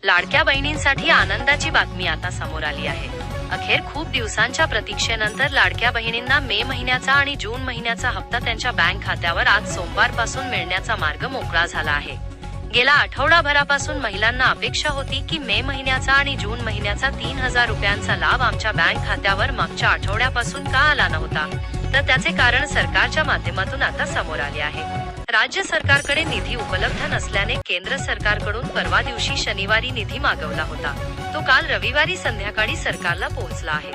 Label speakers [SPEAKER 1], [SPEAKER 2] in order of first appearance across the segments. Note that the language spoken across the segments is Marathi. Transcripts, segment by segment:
[SPEAKER 1] लाडक्या बहिणींसाठी आनंदाची बातमी आता समोर आली आहे। अखेर खूप दिवसांच्या प्रतीक्षेनंतर लाडक्या बहिणींना मे महिन्याचा आणि जून महिन्याचा हप्ता त्यांच्या बँक खात्यावर आज सोमवारपासून मिळण्याचा मार्ग मोकळा झाला आहे। गेल्या आठवडाभरापासून महिलांना अपेक्षा होती की मे महिन्याचा आणि जून महिन्याचा 3000 रुपयांचा लाभ आमच्या बँक खात्यावर मागच्या आठवड्यापासून का आला नव्हता, तर त्याचे कारण सरकारच्या माध्यमातून आता समोर आले आहे। राज्य सरकारकडे निधी उपलब्ध नसल्याने केंद्र सरकारकडून परवा दिवशी शनिवारी निधी मागवला होता। तो काल रविवारी संध्याकाळी सरकारला पोहोचला आहे।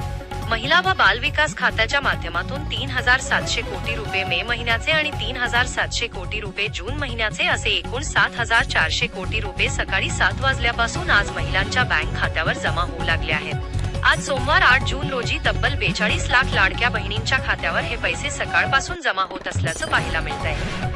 [SPEAKER 1] महिला व बाल विकास खात्याच्या माध्यमातून 3700 कोटी रुपये मे महिन्याचे आणि 3700 कोटी रुपये जून महिन्याचे असे एकूण 7400 कोटी रुपये सकाळी 7 वाजल्यापासून आज महिलांच्या बँक खात्यावर जमा होऊ लागले आहेत। आज सोमवार 8 जून रोजी तब्बल 42 लाख लाडक्या बहिणींच्या खात्यावर हे पैसे सकाळपासून जमा होत असल्याचं पाहायला मिळतंय।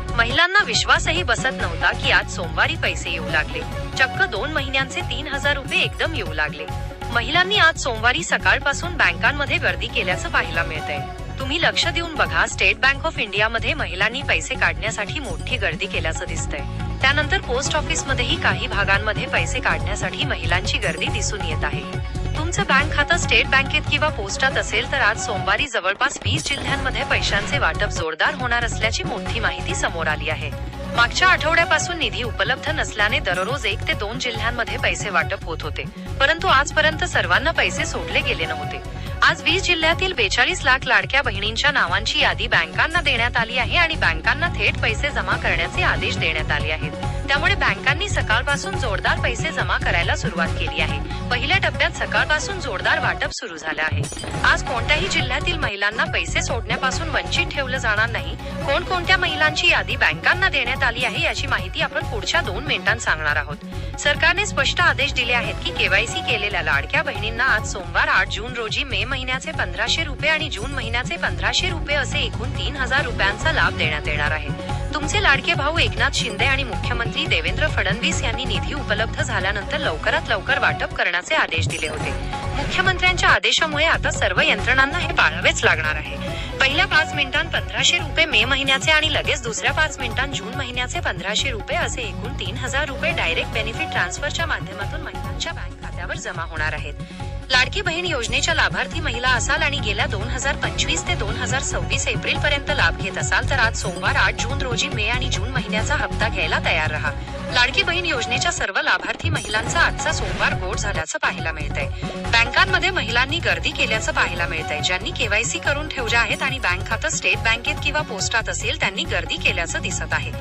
[SPEAKER 1] महिलांना विश्वासही बसत नव्हता की आज सोमवारी पैसे येऊ लागले। चक्क 2 महिन्यांचे 3000 रुपये एकदम येऊ लागले। महिलांनी आज सोमवारी सकाळपासून बँकांमध्ये गर्दी केल्याचं पाहायला मिळतंय। तुम्ही लक्ष देऊन बघा, स्टेट बँक ऑफ इंडियामध्ये महिलांनी पैसे काढण्यासाठी मोठी गर्दी केल्याचं दिसतंय। त्यानंतर पोस्ट ऑफिस मध्येही काही भागांमध्ये पैसे काढण्यासाठी महिलांची गर्दी दिसून येत आहे। तुमचं बँक खातं स्टेट बँकेत किंवा पोस्टात असेल तर आज सोमवारी जवळपास 20 जिल्ह्यांमध्ये पैशांचे वाटप जोरदार होणार असल्याची मोठी माहिती समोर आली आहे। मागच्या आठवड्यापासून निधी उपलब्ध नसल्याने दररोज 1 ते 2 जिल्ह्यांमध्ये पैसे वाटप होत होते, परंतु आजपर्यंत सर्वांना पैसे सोडले गेले नव्हते। आज 20 जिल्ह्यातील 42 लाख लाडक्या बहिणींच्या नावांची यादी बँकांना देण्यात आली आहे आणि बँकांना थेट पैसे जमा करण्याचे आदेश देण्यात आले आहेत। त्यामुळे बँकांनी सकाळपासून जोरदार पैसे जमा करायला सुरुवात केली आहे। पहिल्या टप्प्यात सकाळपासून जोरदार वाटप सुरू झालं आहे। आज कोणत्याही जिल्ह्यातील महिलांना पैसे सोडण्यापासून वंचित ठेवलं जाणार नाही। कोणकोणत्या महिलांची यादी बँकांना देण्यात आली आहे याची माहिती आपण पुढच्या 2 मिनिटांत सांगणार आहोत। सरकारने स्पष्ट आदेश दिले आहेत की केवायसी केलेल्या लाडक्या बहिणींना आज सोमवार 8 जून रोजी मे महिन्याचे 1500 रुपये आणि जून महिन्याचे 1500 रुपये असे एकूण 3000 रुपयांचा लाभ देण्यात येणार आहे। तुमचे लाडके भाऊ एकनाथ शिंदे आणि मुख्यमंत्री देवेंद्र फडणवीस यांनी निधी उपलब्ध झाल्यानंतर लवकरात लवकर वाटप करण्याचे आदेश दिले होते। मुख्यमंत्र्यांच्या आदेशामुळे आता सर्व यंत्रणांना हे पाळावेच लागणार आहे। पहिल्या 5 मिनिटांत 1500 रुपये मे महिन्याचे आणि लगेच दुसऱ्या 5 मिनिटांत जून महिन्याचे 1500 रुपये असे एकूण 3000 रुपये डायरेक्ट बेनिफिट ट्रान्सफरच्या माध्यमातून महिलांच्या बँक खात्यावर जमा होणार आहेत। लाडकी बहीण योजनेच्या लाभार्थी महिला असाल आणि गेल्या 2025 ते 2026 एप्रिल पर्यंत लाभ घेत असाल तर आज सोमवार 8 जून रोजी मे आणि जून महिन्याचा हप्ता घ्यायला तयार राहा। लाडकी बहीण योजनेच्या सर्व लाभार्थी महिलांचा आजचा सोमवार गोड झाल्याचं पाहायला मिळतंय। बँकांमध्ये महिलांनी गर्दी केल्याचं पाहायला मिळतंय। ज्यांनी केवायसी करून ठेवले आहेत आणि बँक खातं स्टेट बँकेत किंवा पोस्टात असेल त्यांनी गर्दी केल्याचं दिसत आहे।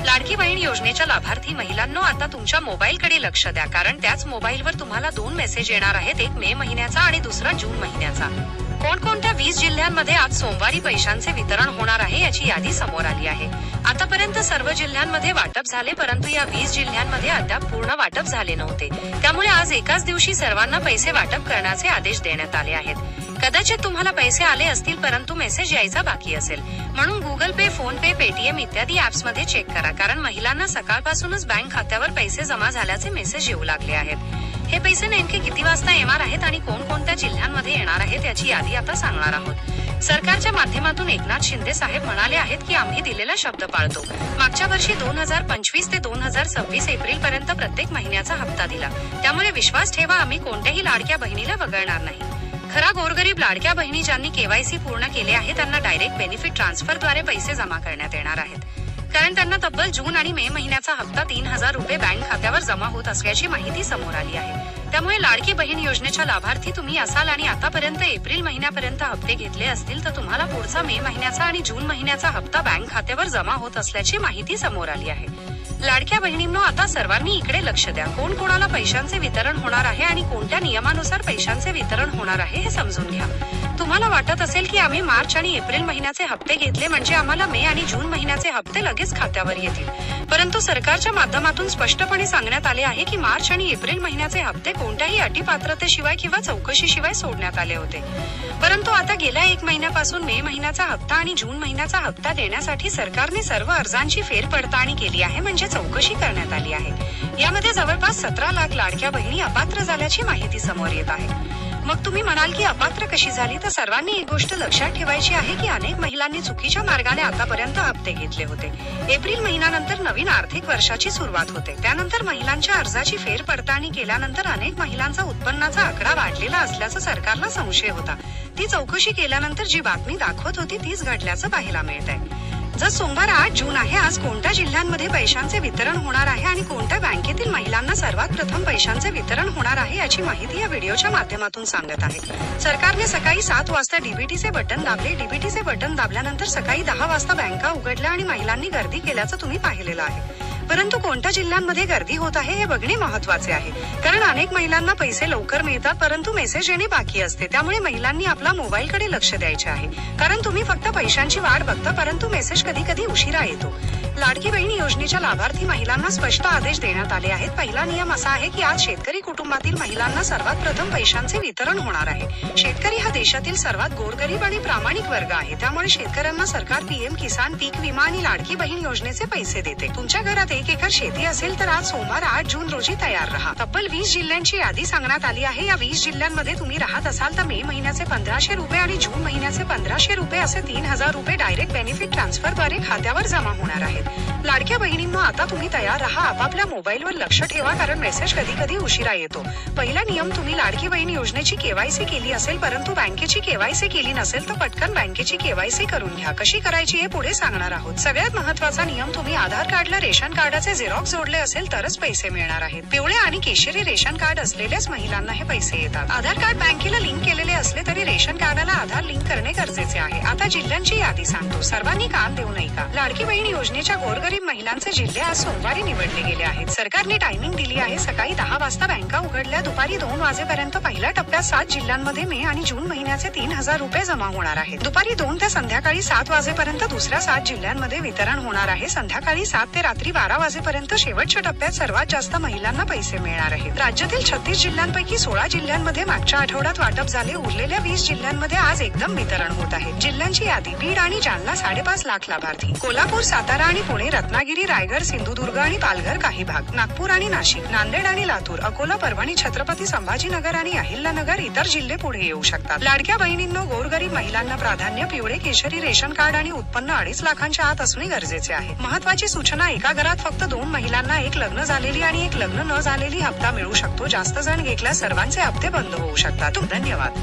[SPEAKER 1] लाडकी बहीण योजनेच्या लाभार्थी महिलांनो, आता तुमच्या मोबाईलकडे लक्ष द्या, कारण त्याच मोबाईलवर तुम्हाला 2 मेसेज येणार आहेत, एक मे महिन्याचा आणि दुसरा जून महिन्याचा। कोणकोणत्या 20 जिल्ह्यांमध्ये आज सोमवारी पैशांचे वितरण होणार आहे याची यादी समोर आली आहे। आतापर्यंत सर्व जिल्ह्यांमध्ये वाटप झाले, परंतु या 20 जिल्ह्यांमध्ये अद्याप पूर्ण वाटप झाले नव्हते। त्यामुळे आज एकाच दिवशी सर्वांना पैसे वाटप करण्याचे आदेश देण्यात आले आहेत। कदाचित तुम्हाला पैसे आले असतील, परंतु मेसेज यायचा बाकी असेल, म्हणून गुगल पे, फोन पे, पेटीएम इत्यादी ऍप्स मध्ये चेक करा, कारण महिलांना सकाळपासूनच बँक खात्यावर पैसे जमा झाल्याचे मेसेज येऊ लागले आहेत। हे पैसे नेमके किती वाजता येणार आहेत आणि कोणकोणत्या जिल्ह्यांमध्ये येणार आहेत याची यादी आता सांगणार आहोत। सरकारच्या माध्यमातून एकनाथ शिंदे साहेब म्हणाले आहेत की आम्ही दिलेला शब्द पाळतो। मागच्या वर्षी 2025 ते 2026 एप्रिल पर्यंत प्रत्येक महिन्याचा हप्ता दिला, त्यामुळे विश्वास ठेवा, आम्ही कोणत्याही लाडक्या बहिणीला वगळणार नाही। खरा गोरगरीब लाडक्या बहिणी ज्यांनी केवायसी पूर्ण केले आहे त्यांना डायरेक्ट बेनिफिट ट्रान्सफरद्वारे पैसे जमा करण्यात येणार आहेत, कारण त्यांना तब्बल जून आणि मे महिन्याचा हप्ता 3000 रुपये बँक खात्यावर जमा होत असल्याची माहिती समोर आली आहे। त्यामुळे लाडकी बहीण योजनेच्या लाभार्थी तुम्ही असाल आणि आतापर्यंत एप्रिल महिन्यापर्यंत हप्ते घेतले असतील तर तुम्हाला पुढचा मे महिन्याचा आणि जून महिन्याचा हप्ता बँक खात्यावर जमा होत असल्याची माहिती समोर आली आहे। लाडक्या बहिणींनो, आता सर्वांनी इकडे लक्ष द्या, कोण कोणाला पैशांचे वितरण होणार आहे आणि कोणत्या नियमानुसार पैशांचे वितरण होणार आहे हे समजून घ्या। तुम्हाला वाटत असेल की आम्ही मार्च आणि एप्रिल महिन्याचे हप्ते घेतले म्हणजे आम्हाला मे आणि जून महिन्याचे हप्ते लगेच खात्यावर येतील, परंतु सरकारच्या माध्यमातून स्पष्टपणे सांगण्यात आले आहे की मार्च आणि एप्रिल महिन्याचे हप्ते कोणत्याही अटीपात्रतेशिवाय किंवा चौकशीशिवाय सोडण्यात आले होते। परंतु आता गेल्या 1 महिन्यापासून मे महिन्याचा हप्ता आणि जून महिन्याचा हप्ता देण्यासाठी सरकारने सर्व अर्जांची फेरपडताळणी केली आहे, म्हणजे चौकशी करण्यात आली आहे। यामध्ये जवळपास 17 लाख लाडक्या बहिणी अपात्र झाल्याची माहिती समोर येत आहे।
[SPEAKER 2] मग तुम्ही म्हणाल की अपात्र कशी झाली, तर सर्वांनी एक गोष्ट लक्षात ठेवायची आहे की अनेक महिलांनी चुकीच्या मार्गाने आतापर्यंत हप्ते घेतले होते. एप्रिल महिन्यानंतर नवीन आर्थिक वर्षाची सुरुवात होते. त्यानंतर महिलांच्या अर्जाची फेरपडताळणी केल्यानंतर अनेक महिलांचा उत्पन्नाचा आकडा वाढलेला असल्याचा सरकारला संशय होता. ती चौकशी केल्यानंतर जी बातमी दाखवत होती तीच घडल्याचं पाहायला मिळत आहे. जर सोमवार 8 जून आहे, आज कोणत्या जिल्ह्यांमध्ये पैशांचे वितरण होणार आहे आणि कोणत्या बँकेतील महिलांना सर्वात प्रथम पैशांचे वितरण होणार आहे याची माहिती या व्हिडिओच्या माध्यमातून सांगत आहे. सरकारने सकाळी 7 वाजता डीबीटीचे बटन दाबले. डीबीटीचे बटन दाबल्यानंतर सकाळी 10 वाजता बँका उघडल्या आणि महिलांनी गर्दी केल्याचं तुम्ही पाहिलेलं आहे. परंतु कोणत्या जिल्ह्यांमध्ये गर्दी होत आहे हे बघणे महत्वाचे आहे, कारण अनेक महिलांना पैसे लवकर मिळतात परंतु मेसेज येणे बाकी असते. त्यामुळे महिलांनी आपला मोबाईलकडे लक्ष द्यायचे आहे, कारण तुम्ही फक्त पैशांची वाट बघता परंतु मेसेज कधी कधी उशिरा येतो. लाडकी बहीण योजनेच्या लाभार्थी महिलांना स्पष्ट आदेश देण्यात आले आहेत. पहिला नियम असा आहे की आज शेतकरी कुटुंबातील महिलांना सर्वात प्रथम पैशांचे वितरण होणार आहे. शेतकरी हा देशातील सर्वात गोरगरीब आणि प्रामाणिक वर्ग आहे. त्यामुळे शेतकऱ्यांना सरकार पीएम किसान पीक विमा आणि लाडकी बहीण योजनेचे पैसे देते. तुमच्या घरात 1 एकर शेती असेल तर आज सोमवार 8 जून रोजी तयार राहा. तब्बल 20 जिल्ह्यांची यादी सांगण्यात आली आहे. या 20 जिल्ह्यांमध्ये तुम्ही राहत असाल तर मे महिन्याचे 1500 रुपये आणि जून महिन्याचे 1500 रुपये असे 3000 रुपये डायरेक्ट बेनिफिट ट्रान्सफरद्वारे खात्यावर जमा होणार आहेत. लाडक्या बहिणींनो, आता तुम्ही तयार राहा. आपापल्या मोबाईलवर लक्ष ठेवा, कारण मेसेज कधी कधी उशिरा येतो. पहिला नियम, तुम्ही लाडकी बहीण योजनेची केवायसी केली असेल परंतु बँकेची केवायसी केली नसेल तर पटकन बँकेची केवायसी करून घ्या. कशी करायची हे पुढे सांगणार आहोत. सगळ्यात महत्त्वाचा नियम, तुम्ही आधार कार्डला रेशन कार्डाचे झेरॉक्स जोडले असेल तरच पैसे मिळणार आहेत. पिवळे आणि केशरी रेशन कार्ड असलेल्याच महिलांना हे पैसे येतात. आधार कार्ड बँकेला लिंक केलेले असले तरी रेशन कार्डाला आधार लिंक करणे गरजेचे आहे. आता जिल्ह्यांची यादी सांगतो, सर्वांनी कान देऊ नये का. लाडकी बहीण योजनेच्या गोरगरीब महिलांचे जिल्हे आज सोमवारी निवडले गेले आहेत. सरकारने टायमिंग दिली आहे. सकाळी 10 वाजता बँका उघडल्या. दुपारी 2 वाजेपर्यंत पहिल्या टप्प्यात 7 जिल्ह्यांमध्ये मे आणि जून महिन्याचे 3000 रुपये जमा होणार आहेत. दुपारी 2 ते संध्याकाळी 7 वाजेपर्यंत दुसऱ्या 7 जिल्ह्यांमध्ये वितरण होणार आहे. संध्याकाळी 7 ते रात्री 12 वाजेपर्यंत शेवटच्या टप्प्यात सर्वात जास्त महिलांना पैसे मिळणार आहेत. राज्यातील 36 जिल्ह्यांपैकी 16 जिल्ह्यांमध्ये मागच्या आठवड्यात वाटप झाले. उरलेल्या 20 जिल्ह्यांमध्ये आज एकदम वितरण होत आहे. जिल्ह्यांची यादी, बीड आणि जालना 5.5 लाख लाभार्थी, कोल्हापूर, सातारा आणि पुणे, रत्नागिरी, रायगड, सिंधुदुर्ग आणि पालघर काही भाग, नागपूर आणि नाशिक, नांदेड आणि लातूर, अकोला, परभणी, छत्रपती संभाजीनगर आणि अहिल्यानगर इतर जिल्हे पुढे येऊ शकतात. लाडक्या बहिणींनो, गोरगरीब महिलांना प्राधान्य. पिवळे केशरी रेशन कार्ड आणि उत्पन्न 2.5 लाखांच्या आत असणे गरजेचे आहे. महत्वाची सूचना, एका घरात फक्त 2 महिलांना एक लग्न झालेली आणि एक लग्न न झालेली हप्ता मिळू शकतो. जास्त जण घेतल्यास सर्वांचे हप्ते बंद होऊ शकतात. धन्यवाद.